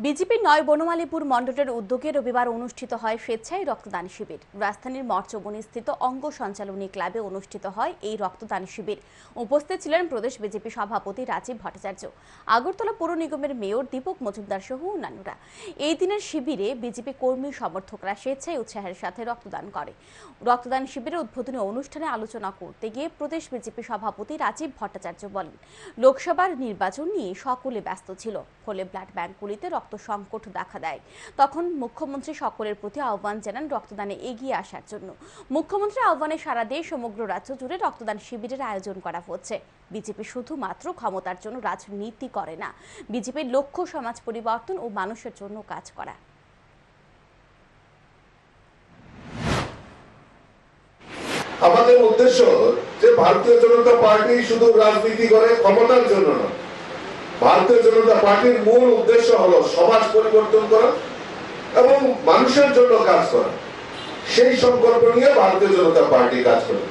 বিজেপির নয় বনমালীপুর মণ্ডলের উদ্যোগে রবিবার অনুষ্ঠিত হয় স্বেচ্ছায় রক্তদান শিবির। রাজধানীর মঠচৌবনীস্থিত অঙ্গ সঞ্চালনী ক্লাবে অনুষ্ঠিত হয় এই রক্তদান শিবির। উপস্থিত ছিলেন প্রদেশ বিজেপি সভাপতি রাজীব ভট্টাচার্য, আগরতলা পৌর নিগমের মেয়র দীপক মজুমদার সহ অন্যান্যরা। এই দিনের শিবিরে বিজেপি কর্মী সমর্থকরা স্বেচ্ছায় উৎসাহের সাথে রক্তদান করে। রক্তদান শিবিরের উদ্বোধনী অনুষ্ঠানে আলোচনা করতে গিয়ে প্রদেশ বিজেপি সভাপতি রাজীব ভট্টাচার্য বলেন, লোকসভার নির্বাচন নিয়ে সকলে ব্যস্ত ছিল, ফলে ব্লাড ব্যাংকগুলিতে রক্ত সংকট দেখা দেয়। তখন মুখ্যমন্ত্রী সকলের প্রতি আহ্বান জানান রক্তদানে এগিয়ে আসার জন্য। মুখ্যমন্ত্রীর আহ্বানে সারা দেশ সমগ্র রাজ্য জুড়ে রক্তদান শিবিরের আয়োজন করা হচ্ছে। বিজেপি শুধুমাত্র ক্ষমতার জন্য রাজনীতি করে না, বিজেপির লক্ষ্য সমাজ পরিবর্তন ও মানুষের জন্য কাজ করা। আমাদের উদ্দেশ্য যে ভারতীয় জনতা পার্টি শুধু রাজনীতি করে ক্ষমতার জন্য না, ভারতীয় জনতা পার্টির মূল উদ্দেশ্য হলো সমাজ পরিবর্তন করা এবং মানুষের জন্য কাজ করা। সেই সংকল্প নিয়ে ভারতীয় জনতা পার্টি কাজ করে।